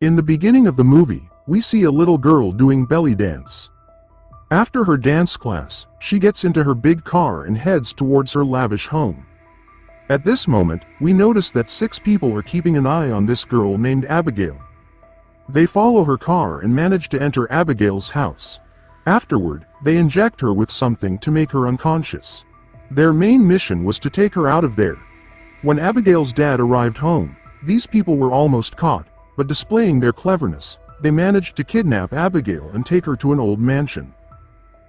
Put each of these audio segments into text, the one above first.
In the beginning of the movie, we see a little girl doing belly dance. After her dance class, she gets into her big car and heads towards her lavish home. At this moment, we notice that 6 people are keeping an eye on this girl named Abigail. They follow her car and manage to enter Abigail's house. Afterward, they inject her with something to make her unconscious. Their main mission was to take her out of there. When Abigail's dad arrived home, these people were almost caught, but displaying their cleverness, they managed to kidnap Abigail and take her to an old mansion.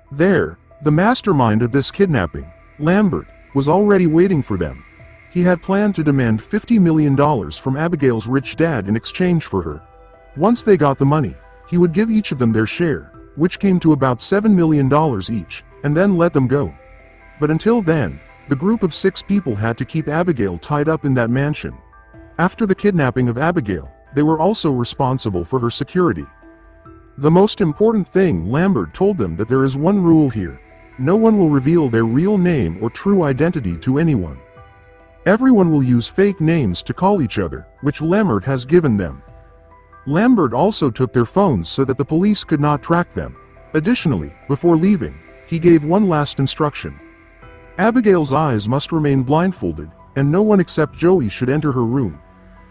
There, the mastermind of this kidnapping, Lambert, was already waiting for them. He had planned to demand $50 million from Abigail's rich dad in exchange for her. Once they got the money, he would give each of them their share, which came to about $7 million each, and then let them go. But until then, the group of 6 people had to keep Abigail tied up in that mansion. After the kidnapping of Abigail, they were also responsible for her security. The most important thing, Lambert told them that there is one rule here. No one will reveal their real name or true identity to anyone. Everyone will use fake names to call each other, which Lambert has given them. Lambert also took their phones so that the police could not track them. Additionally, before leaving, he gave one last instruction. Abigail's eyes must remain blindfolded, and no one except Joey should enter her room.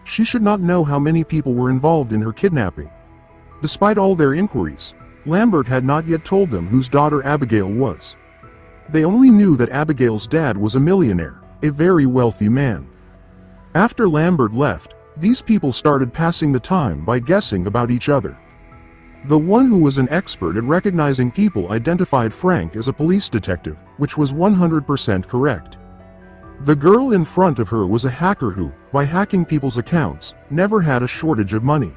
She should not know how many people were involved in her kidnapping. Despite all their inquiries, Lambert had not yet told them whose daughter Abigail was. They only knew that Abigail's dad was a millionaire, a very wealthy man. After Lambert left, these people started passing the time by guessing about each other. The one who was an expert at recognizing people identified Frank as a police detective, which was 100% correct. The girl in front of her was a hacker who, by hacking people's accounts, never had a shortage of money.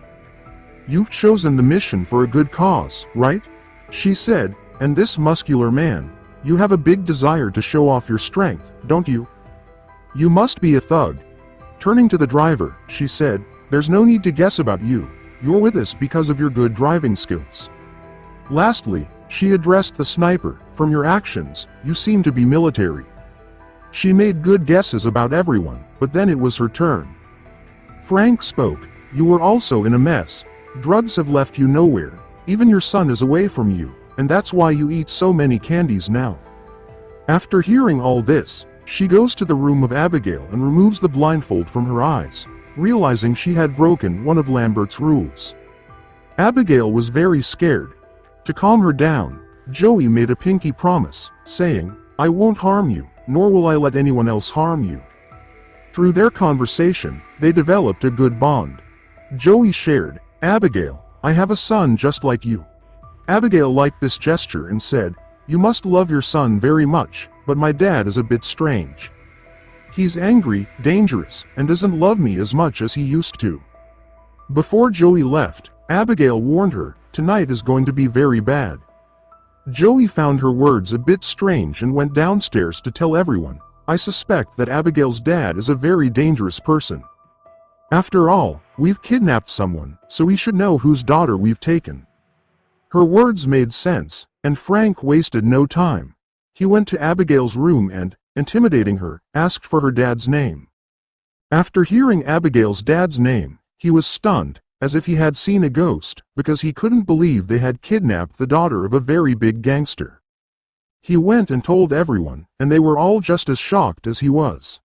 "You've chosen the mission for a good cause, right?" she said, "and this muscular man, you have a big desire to show off your strength, don't you? You must be a thug." Turning to the driver, she said, "There's no need to guess about you. You're with us because of your good driving skills." Lastly, she addressed the sniper, "From your actions, you seem to be military." She made good guesses about everyone, but then it was her turn. Frank spoke, "You were also in a mess. Drugs have left you nowhere. Even your son is away from you, and that's why you eat so many candies now." After hearing all this, she goes to the room of Abigail and removes the blindfold from her eyes, realizing she had broken one of Lambert's rules. Abigail was very scared. To calm her down, Joey made a pinky promise, saying, "I won't harm you, nor will I let anyone else harm you." Through their conversation, they developed a good bond. Joey shared, "Abigail, I have a son just like you." Abigail liked this gesture and said, "You must love your son very much, but my dad is a bit strange. He's angry, dangerous, and doesn't love me as much as he used to." Before Joey left, Abigail warned her, "Tonight is going to be very bad." Joey found her words a bit strange and went downstairs to tell everyone, "I suspect that Abigail's dad is a very dangerous person. After all, we've kidnapped someone, so we should know whose daughter we've taken." Her words made sense, and Frank wasted no time. He went to Abigail's room and, intimidating her, asked for her dad's name. After hearing Abigail's dad's name, he was stunned, as if he had seen a ghost, because he couldn't believe they had kidnapped the daughter of a very big gangster. He went and told everyone, and they were all just as shocked as he was.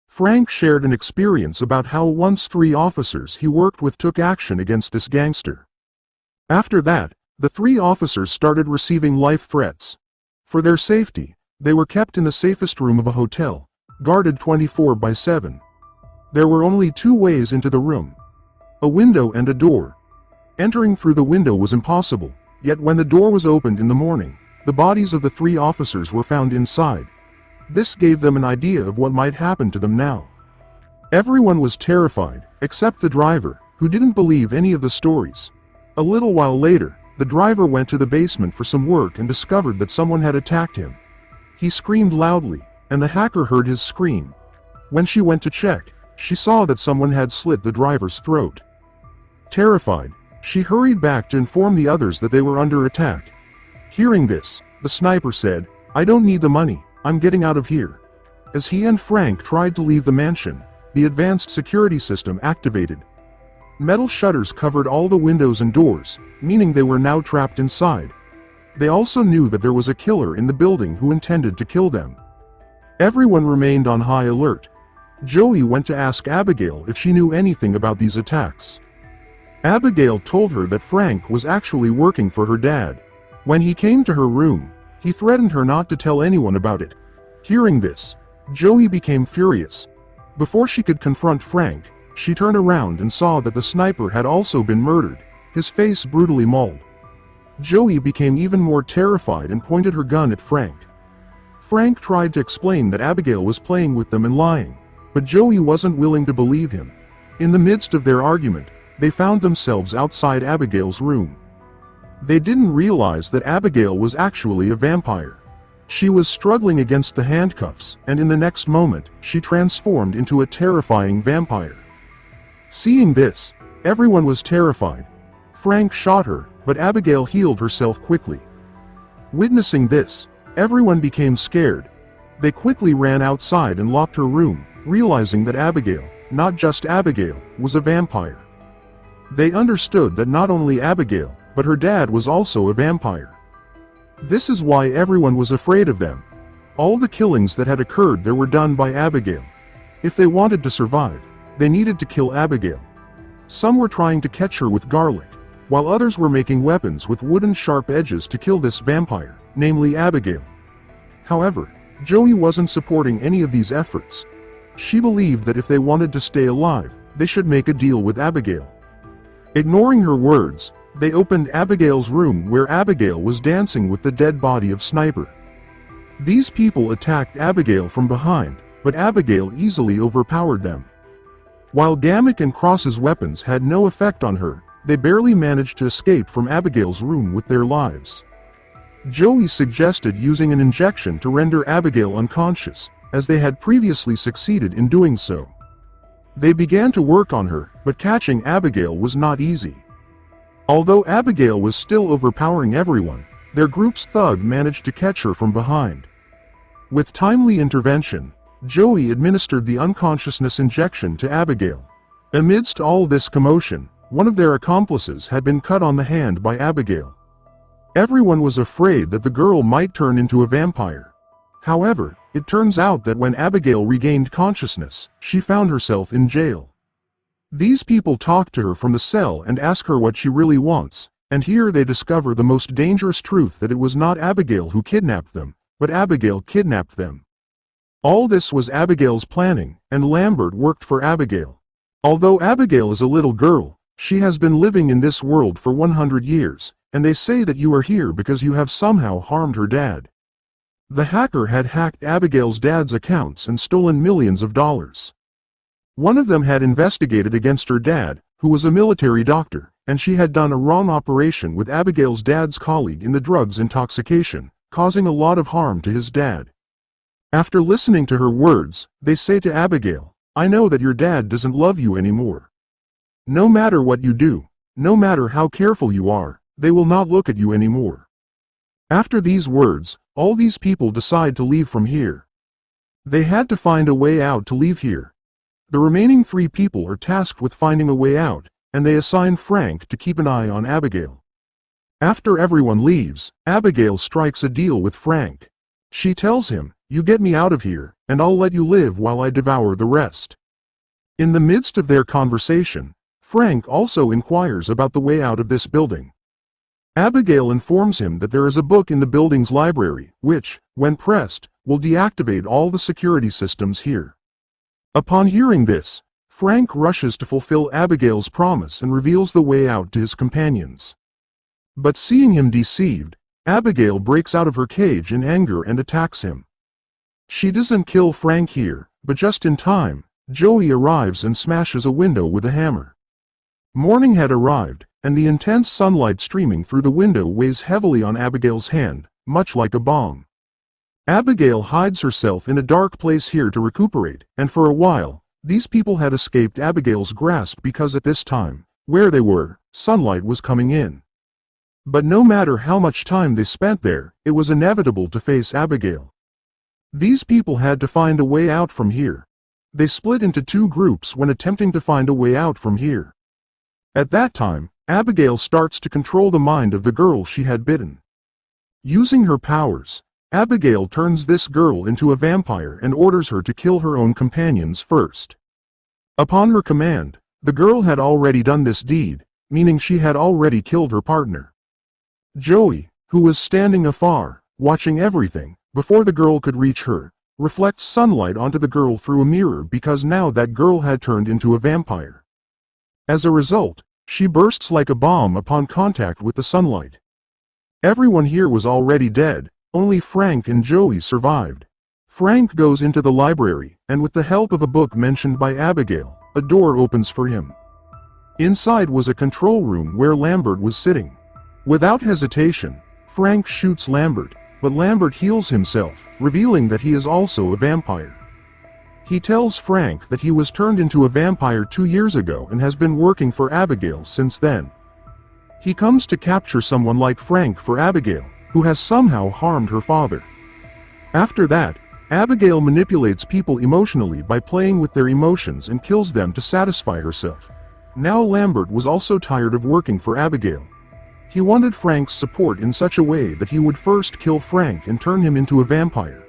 Frank shared an experience about how once 3 officers he worked with took action against this gangster. After that, the 3 officers started receiving life threats. For their safety, they were kept in the safest room of a hotel, guarded 24/7. There were only 2 ways into the room: a window and a door. Entering through the window was impossible, yet when the door was opened in the morning, the bodies of the 3 officers were found inside. This gave them an idea of what might happen to them now. Everyone was terrified, except the driver, who didn't believe any of the stories. A little while later, the driver went to the basement for some work and discovered that someone had attacked him. He screamed loudly, and the hacker heard his scream. When she went to check, she saw that someone had slit the driver's throat. Terrified, she hurried back to inform the others that they were under attack. Hearing this, the sniper said, "I don't need the money, I'm getting out of here." As he and Frank tried to leave the mansion, the advanced security system activated. Metal shutters covered all the windows and doors, meaning they were now trapped inside. They also knew that there was a killer in the building who intended to kill them. Everyone remained on high alert. Joey went to ask Abigail if she knew anything about these attacks. Abigail told her that Frank was actually working for her dad. When he came to her room, he threatened her not to tell anyone about it. Hearing this, Joey became furious. Before she could confront Frank, she turned around and saw that the sniper had also been murdered, his face brutally mauled. Joey became even more terrified and pointed her gun at Frank. Frank tried to explain that Abigail was playing with them and lying, but Joey wasn't willing to believe him. In the midst of their argument, they found themselves outside Abigail's room. They didn't realize that Abigail was actually a vampire. She was struggling against the handcuffs, and in the next moment, she transformed into a terrifying vampire. Seeing this, everyone was terrified. Frank shot her, but Abigail healed herself quickly. Witnessing this, everyone became scared. They quickly ran outside and locked her room, realizing that Abigail, not just Abigail, was a vampire. They understood that not only Abigail, but her dad was also a vampire. This is why everyone was afraid of them. All the killings that had occurred there were done by Abigail. If they wanted to survive, they needed to kill Abigail. Some were trying to catch her with garlic, while others were making weapons with wooden sharp edges to kill this vampire, namely Abigail. However, Joey wasn't supporting any of these efforts. She believed that if they wanted to stay alive, they should make a deal with Abigail. Ignoring her words, they opened Abigail's room where Abigail was dancing with the dead body of Sniper. These people attacked Abigail from behind, but Abigail easily overpowered them. While Gamick and Cross's weapons had no effect on her, they barely managed to escape from Abigail's room with their lives. Joey suggested using an injection to render Abigail unconscious, as they had previously succeeded in doing so. They began to work on her, but catching Abigail was not easy. Although Abigail was still overpowering everyone, their group's thug managed to catch her from behind. With timely intervention, Joey administered the unconsciousness injection to Abigail. Amidst all this commotion, one of their accomplices had been cut on the hand by Abigail. Everyone was afraid that the girl might turn into a vampire. However, it turns out that when Abigail regained consciousness, she found herself in jail. These people talk to her from the cell and ask her what she really wants, and here they discover the most dangerous truth, that it was not Abigail who kidnapped them, but Abigail kidnapped them. All this was Abigail's planning, and Lambert worked for Abigail. Although Abigail is a little girl, she has been living in this world for 100 years, and they say that you are here because you have somehow harmed her dad. The hacker had hacked Abigail's dad's accounts and stolen millions of dollars. One of them had investigated against her dad, who was a military doctor, and she had done a wrong operation with Abigail's dad's colleague in the drugs intoxication, causing a lot of harm to his dad. After listening to her words, they say to Abigail, "I know that your dad doesn't love you anymore. No matter what you do, no matter how careful you are, they will not look at you anymore." After these words, all these people decide to leave from here. They had to find a way out to leave here. The remaining 3 people are tasked with finding a way out, and they assign Frank to keep an eye on Abigail. After everyone leaves, Abigail strikes a deal with Frank. She tells him, "You get me out of here, and I'll let you live while I devour the rest." In the midst of their conversation, Frank also inquires about the way out of this building. Abigail informs him that there is a book in the building's library, which, when pressed, will deactivate all the security systems here. Upon hearing this, Frank rushes to fulfill Abigail's promise and reveals the way out to his companions. But seeing him deceived, Abigail breaks out of her cage in anger and attacks him. She doesn't kill Frank here, but just in time, Joey arrives and smashes a window with a hammer. Morning had arrived, and the intense sunlight streaming through the window weighs heavily on Abigail's hand, much like a bomb. Abigail hides herself in a dark place here to recuperate, and for a while, these people had escaped Abigail's grasp because at this time, where they were, sunlight was coming in. But no matter how much time they spent there, it was inevitable to face Abigail. These people had to find a way out from here. They split into 2 groups when attempting to find a way out from here. At that time, Abigail starts to control the mind of the girl she had bitten. Using her powers, Abigail turns this girl into a vampire and orders her to kill her own companions first. Upon her command, the girl had already done this deed, meaning she had already killed her partner. Joey, who was standing afar, watching everything, before the girl could reach her, reflects sunlight onto the girl through a mirror because now that girl had turned into a vampire. As a result, she bursts like a bomb upon contact with the sunlight. Everyone here was already dead, only Frank and Joey survived. Frank goes into the library, and with the help of a book mentioned by Abigail, a door opens for him. Inside was a control room where Lambert was sitting. Without hesitation, Frank shoots Lambert, but Lambert heals himself, revealing that he is also a vampire. He tells Frank that he was turned into a vampire 2 years ago and has been working for Abigail since then. He comes to capture someone like Frank for Abigail, who has somehow harmed her father. After that, Abigail manipulates people emotionally by playing with their emotions and kills them to satisfy herself. Now Lambert was also tired of working for Abigail. He wanted Frank's support in such a way that he would first kill Frank and turn him into a vampire.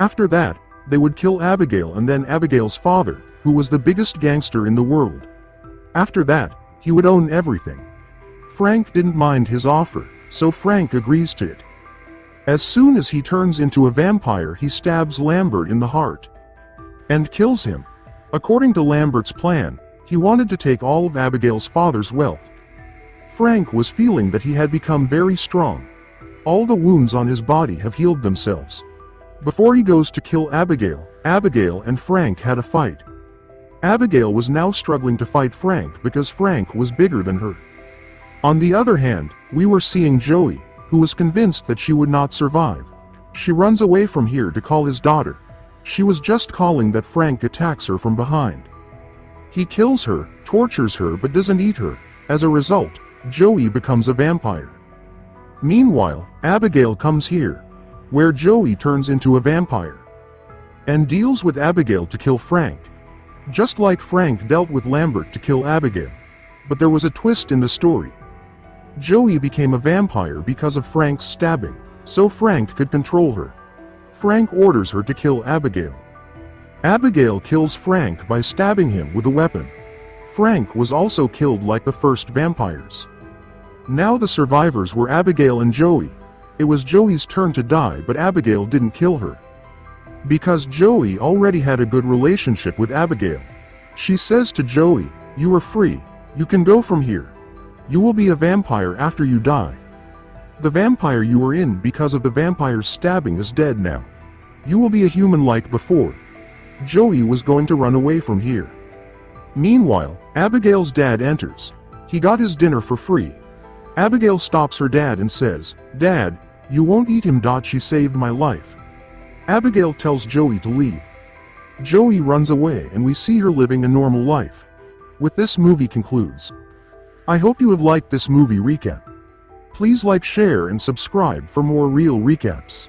After that, they would kill Abigail and then Abigail's father, who was the biggest gangster in the world. After that, he would own everything. Frank didn't mind his offer, so Frank agrees to it. As soon as he turns into a vampire, he stabs Lambert in the heart and kills him. According to Lambert's plan, he wanted to take all of Abigail's father's wealth. Frank was feeling that he had become very strong. All the wounds on his body have healed themselves. Before he goes to kill Abigail, Abigail and Frank had a fight. Abigail was now struggling to fight Frank because Frank was bigger than her. On the other hand, we were seeing Joey, who was convinced that she would not survive. She runs away from here to call his daughter. She was just calling that Frank attacks her from behind. He kills her, tortures her but doesn't eat her. As a result, Joey becomes a vampire. Meanwhile, Abigail comes here, where Joey turns into a vampire, and deals with Abigail to kill Frank. Just like Frank dealt with Lambert to kill Abigail. But there was a twist in the story. Joey became a vampire because of Frank's stabbing, so Frank could control her. Frank orders her to kill Abigail. Abigail kills Frank by stabbing him with a weapon. Frank was also killed like the first vampires. Now the survivors were Abigail and Joey. It was Joey's turn to die, but Abigail didn't kill her. Because Joey already had a good relationship with Abigail. She says to Joey, "You are free. You can go from here. You will be a vampire after you die. The vampire you were in because of the vampire's stabbing is dead now. You will be a human like before." Joey was going to run away from here. Meanwhile, Abigail's dad enters. He got his dinner for free. Abigail stops her dad and says, "Dad, you won't eat him. She saved my life." Abigail tells Joey to leave. Joey runs away and we see her living a normal life. With this movie concludes. I hope you have liked this movie recap. Please like, share and subscribe for more real recaps.